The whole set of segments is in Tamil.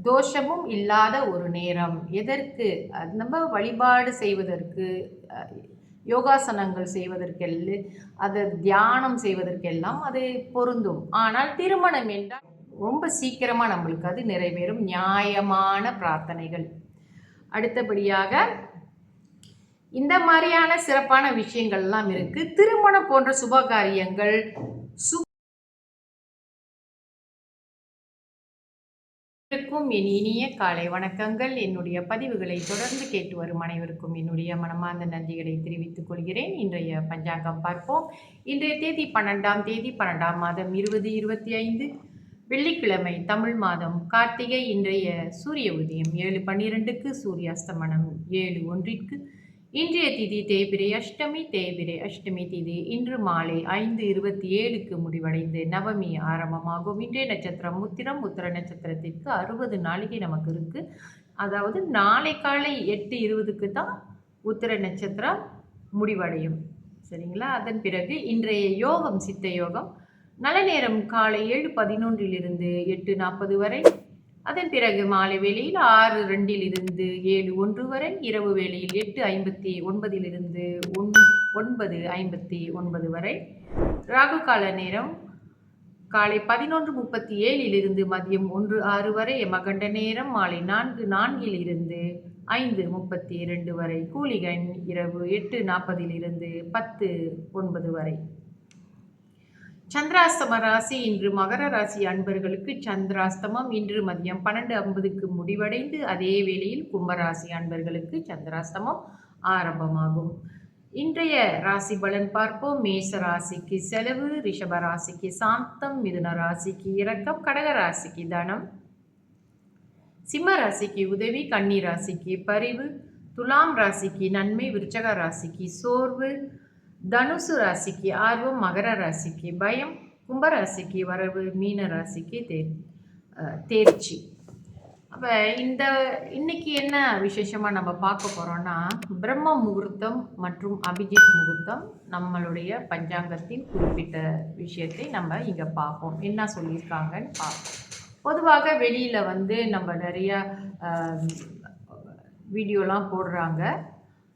தோஷமும் இல்லாத ஒரு நேரம். எதற்கு? நம்ம வழிபாடு செய்வதற்கு, யோகாசனங்கள் செய்வதற்கெல்லாம், அது தியானம் செய்வதற்கெல்லாம் அது பொருந்தும். ஆனால் திருமணம் என்றால் ரொம்ப சீக்கிரமா நம்மளுக்கு அது நிறைவேறும் நியாயமான பிரார்த்தனைகள். அடுத்தபடியாக இந்த மாதிரியான சிறப்பான விஷயங்கள்லாம் இருக்கு. திருமணம் போன்ற சுபகாரியங்கள் என் இனிய காலை வணக்கங்கள். என்னுடைய பதிவுகளை தொடர்ந்து கேட்டு வரும் அனைவருக்கும் என்னுடைய மனமார்ந்த நன்றிகளை தெரிவித்துக் கொள்கிறேன். இன்றைய பஞ்சாங்கம் பார்ப்போம். இன்றைய தேதி 12ஆம் தேதி 12ஆம் மாதம் 2025 வெள்ளிக்கிழமை, தமிழ் மாதம் கார்த்திகை. இன்றைய சூரிய உதயம் 7:12க்கு, சூரியாஸ்தமனம் 7:01க்கு. இன்றைய திதி தேய்பிரை அஷ்டமி. தேய்பிரை அஷ்டமி திதி இன்று மாலை 5:27க்கு முடிவடைந்து நவமி ஆரம்பமாகும். இன்றைய நட்சத்திரம் உத்திரம். உத்திர நட்சத்திரத்திற்கு 60 நாளிகை நமக்கு இருக்கு. அதாவது நாளை காலை 8:20க்கு தான் உத்திர நட்சத்திரம் முடிவடையும். சரிங்களா? அதன் பிறகு இன்றைய யோகம் சித்த யோகம். நல்ல நேரம் காலை 7:11 8:40 வரை. அதன் பிறகு மாலை வேளையில் 6:02 7:01 வரை. இரவு வேளையில் 8:59 9:59 வரை. ராகு கால நேரம் காலை 11:37 மதியம் 1:06 வரை. யமகண்ட நேரம் மாலை 4:04 5:32 வரை. கூலிகன் இரவு 8:40 10:09 வரை. சந்திராஸ்தம ராசி இன்று மகர ராசி அன்பர்களுக்கு சந்திராஸ்தமம் இன்று மதியம் 12:50க்கு முடிவடைந்து அதே வேளையில் கும்பராசி அன்பர்களுக்கு சந்திராஸ்தமம் ஆரம்பமாகும். இன்றைய ராசி பலன் பார்ப்போம். மேச ராசிக்கு செலவு, ரிஷப ராசிக்கு சாந்தம், மிதுன ராசிக்கு இரக்கம், கடக ராசிக்கு தனம், சிம்ம ராசிக்கு உதவி, கன்னி ராசிக்கு பரிவு, துலாம் ராசிக்கு நன்மை, விருச்சக ராசிக்கு சோர்வு, தனுசு ராசிக்கு ஆர்வம், மகர ராசிக்கு பயம், கும்பராசிக்கு வரவு, மீன ராசிக்கு தேர்ச்சி. அப்போ இன்னைக்கு என்ன விசேஷமாக நம்ம பார்க்க போகிறோம்னா, பிரம்ம முகூர்த்தம் மற்றும் அபிஜித் முகூர்த்தம் நம்மளுடைய பஞ்சாங்கத்தின் குறிப்பிட்ட விஷயத்தை நம்ம இங்கே பார்ப்போம். என்ன சொல்லியிருக்காங்கன்னு பார்ப்போம். பொதுவாக வெளியில் நம்ம நிறையா வீடியோலாம் போடுறாங்க.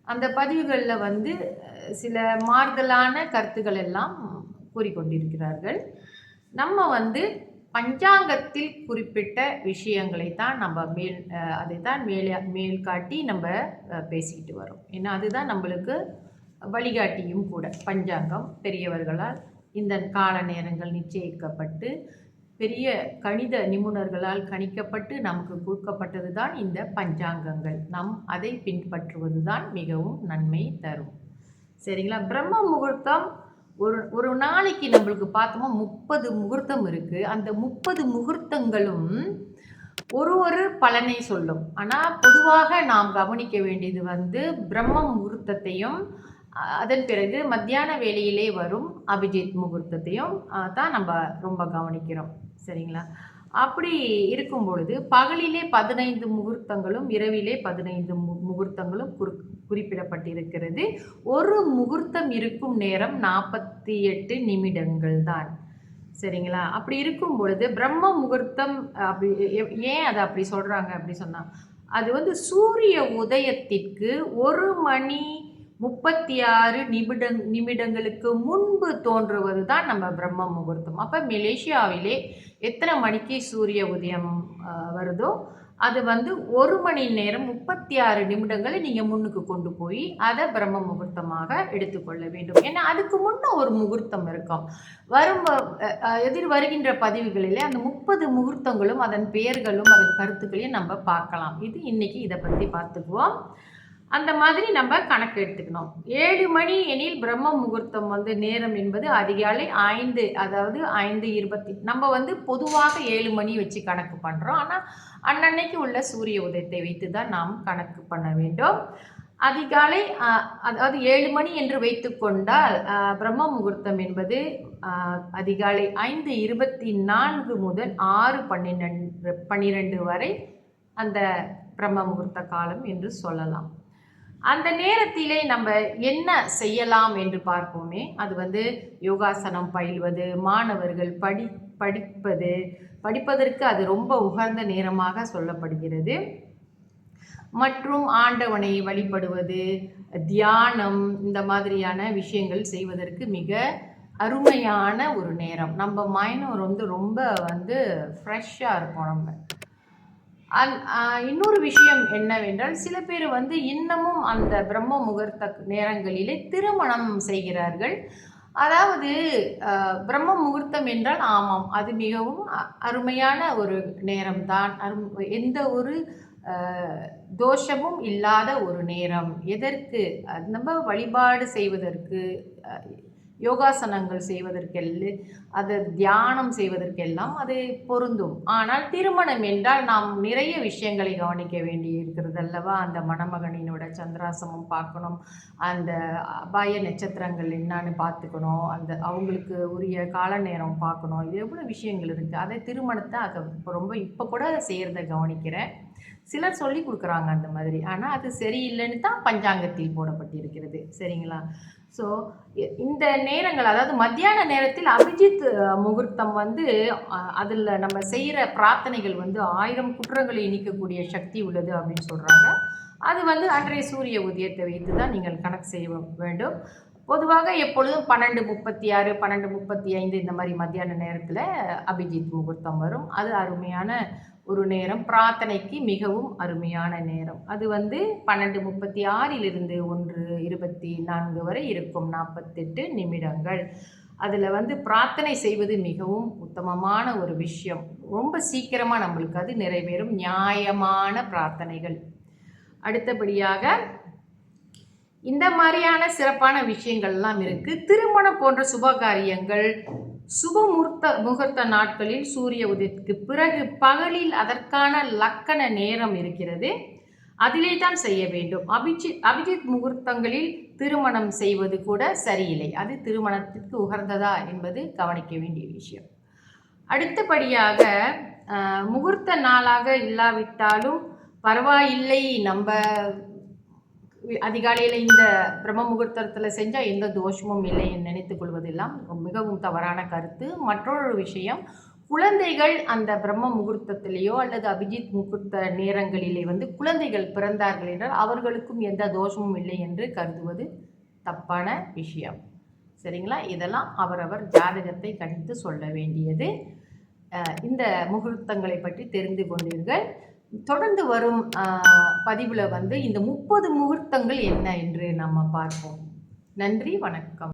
அந்த பதிவுகளில் சில மாறுதலான கருத்துக்கள் எல்லாம் கூறிக்கொண்டிருக்கிறார்கள். நம்ம பஞ்சாங்கத்தில் குறிப்பிட்ட விஷயங்களை தான் நம்ம அதை தான் மேல் காட்டி நம்ம பேசிக்கிட்டு வரோம். ஏன்னா அதுதான் நம்மளுக்கு வழிகாட்டியும் கூட. பஞ்சாங்கம் பெரியவர்களால் இந்த கால நேரங்கள் நிச்சயிக்கப்பட்டு பெரிய கணித நிபுணர்களால் கணிக்கப்பட்டு நமக்கு கொடுக்கப்பட்டது தான் இந்த பஞ்சாங்கங்கள். அதை பின்பற்றுவது தான் மிகவும் நன்மை தரும். சரிங்களா? பிரம்ம முகூர்த்தம் ஒரு நாளைக்கு நம்மளுக்கு பார்த்தோமா 30 முகூர்த்தம் இருக்குது. அந்த 30 முகூர்த்தங்களும் ஒரு பலனை சொல்லும். ஆனால் பொதுவாக நாம் கவனிக்க வேண்டியது பிரம்ம முகூர்த்தத்தையும் அதன் பிறகு மத்தியான வேளையிலே வரும் அபிஜித் முகூர்த்தத்தையும் தான் நம்ம ரொம்ப கவனிக்கிறோம். சரிங்களா? அப்படி இருக்கும் பொழுது பகலிலே 15 முகூர்த்தங்களும் இரவிலே 15 முகூர்த்தங்களும் குறிப்பிடப்பட்டிருக்கிறது. ஒரு முகூர்த்தம் இருக்கும் நேரம் 48 நிமிடங்கள் தான். சரிங்களா? அப்படி இருக்கும் பொழுது பிரம்ம முகூர்த்தம் அப்படி ஏன் அதை அப்படி சொல்கிறாங்க அப்படி சொன்னால், அது சூரிய உதயத்திற்கு 1 மணி 36 நிமிடங்களுக்கு முன்பு தோன்றுவது தான் நம்ம பிரம்ம முகூர்த்தம். அப்போ மலேசியாவிலே எத்தனை மணிக்கு சூரிய உதயம் வருதோ அது 1 மணி நேரம் 36 நிமிடங்களை நீங்கள் முன்னுக்கு கொண்டு போய் அதை பிரம்ம முகூர்த்தமாக எடுத்துக்கொள்ள வேண்டும். ஏன்னா அதுக்கு முன்னே ஒரு முகூர்த்தம் இருக்கும். வருகின்ற பதிவுகளிலே அந்த 30 முகூர்த்தங்களும் அதன் பெயர்களும் அதன் கருத்துக்களையும் நம்ம பார்க்கலாம். இது இன்னைக்கு இதை பற்றி பார்த்துக்குவோம். அந்த மாதிரி நம்ம கணக்கு எடுத்துக்கணும். 7 மணி எனில் பிரம்ம முகூர்த்தம் நேரம் என்பது அதிகாலை 5, அதாவது 5:20. நம்ம பொதுவாக 7 மணி வச்சு கணக்கு பண்ணுறோம். ஆனால் அன்னன்னைக்கு உள்ள சூரிய உதயத்தை வைத்து தான் நாம் கணக்கு பண்ண வேண்டும். அதிகாலை அதாவது 7 மணி என்று வைத்து கொண்டால் பிரம்ம முகூர்த்தம் என்பது அதிகாலை 5:24 முதல் 6:12 வரை அந்த பிரம்ம முகூர்த்த காலம் என்று சொல்லலாம். அந்த நேரத்திலே நம்ம என்ன செய்யலாம் என்று பார்ப்போமே. அது யோகாசனம் பயில்வது, மாணவர்கள் படிப்பதற்கு அது ரொம்ப உகந்த நேரமாக சொல்லப்படுகிறது. மற்றும் ஆண்டவனை வழிபடுவது, தியானம், இந்த மாதிரியான விஷயங்கள் செய்வதற்கு மிக அருமையான ஒரு நேரம். நம்ம மைண்டும் ரொம்ப ஃப்ரெஷ்ஷாக இருப்போம் நம்ம. இன்னொரு விஷயம் என்னவென்றால், சில பேர் இன்னமும் அந்த பிரம்ம முகூர்த்த நேரங்களிலே திருமணம் செய்கிறார்கள். அதாவது பிரம்ம முகூர்த்தம் என்றால் ஆமாம், அது மிகவும் அருமையான ஒரு நேரம்தான். எந்த ஒரு தோஷமும் இல்லாத ஒரு நேரம். எதற்கு? நம்ம வழிபாடு செய்வதற்கு, யோகாசனங்கள் செய்வதற்கெல்லாம், அது தியானம் செய்வதற்கெல்லாம் அது பொருந்தும். ஆனால் திருமணம் என்றால் நாம் நிறைய விஷயங்களை கவனிக்க வேண்டி இருக்கிறது அல்லவா? அந்த மணமகனினோட சந்திராசமம் பார்க்கணும், அந்த அபாய நட்சத்திரங்கள் என்னன்னு பார்த்துக்கணும், அந்த அவங்களுக்கு உரிய கால நேரம் பார்க்கணும். இது எவ்வளோ விஷயங்கள் இருக்குது. அதை திருமணத்தை அதை ரொம்ப இப்போ கூட செய்கிறத கவனிக்கிறேன். சிலர் சொல்லி கொடுக்குறாங்க அந்த மாதிரி. ஆனால் அது சரியில்லைன்னு தான் பஞ்சாங்கத்தில் போடப்பட்டிருக்கிறது. சரிங்களா? ஸோ இந்த நேரங்கள், அதாவது மத்தியான நேரத்தில் அபிஜித் முகூர்த்தம் அதில் நம்ம செய்கிற பிரார்த்தனைகள் 1000 குற்றங்களை நீக்கக்கூடிய சக்தி உள்ளது அப்படின்னு சொல்கிறாங்க. அது அன்றைய சூரிய உதயத்தை வைத்து தான் நீங்கள் கணக்கு செய்ய வேண்டும். பொதுவாக எப்பொழுதும் 12:36, 12:35 இந்த மாதிரி மத்தியான நேரத்தில் அபிஜித் முகூர்த்தம் வரும். அது அருமையான ஒரு நேரம், பிரார்த்தனைக்கு மிகவும் அருமையான நேரம். அது 12:36 1:24 வரை இருக்கும், 48 நிமிடங்கள். அதில் பிரார்த்தனை செய்வது மிகவும் உத்தமமான ஒரு விஷயம். ரொம்ப சீக்கிரமாக நம்மளுக்கு அது நிறைவேறும், நியாயமான பிரார்த்தனைகள். அடுத்தபடியாக இந்த மாதிரியான சிறப்பான விஷயங்கள்லாம் இருக்குது. திருமணம் போன்ற சுபகாரியங்கள் முகூர்த்த நாட்களில் சூரிய உதயத்துக்கு பிறகு பகலில் அதற்கான லக்கண நேரம் இருக்கிறது, அதிலே தான் செய்ய வேண்டும். அபிஜித் முகூர்த்தங்களில் திருமணம் செய்வது கூட சரியில்லை. அது திருமணத்திற்கு உகந்ததா என்பது கவனிக்க வேண்டிய விஷயம். அடுத்தபடியாக முகூர்த்த நாளாக இல்லாவிட்டாலும் பரவாயில்லை, நம்ம அதிகாலையில் இந்த பிரம்ம முகூர்த்தத்தில் செஞ்சால் எந்த தோஷமும் இல்லை என்று நினைத்துக் கொள்வதெல்லாம் மிகவும் தவறான கருத்து. மற்றொரு விஷயம், குழந்தைகள் அந்த பிரம்ம முகூர்த்தத்திலேயோ அல்லது அபிஜித் முகூர்த்த நேரங்களிலே குழந்தைகள் பிறந்தார்கள் என்றால் அவர்களுக்கும் எந்த தோஷமும் இல்லை என்று கருதுவது தப்பான விஷயம். சரிங்களா? இதெல்லாம் அவரவர் ஜாதகத்தை கணித்து சொல்ல வேண்டியது. இந்த முகூர்த்தங்களை பற்றி தெரிந்து கொண்டீர்கள். தொடர்ந்து வரும் பதிவில் இந்த 30 முகூர்த்தங்கள் என்ன என்று நம்ம பார்ப்போம். நன்றி, வணக்கம்.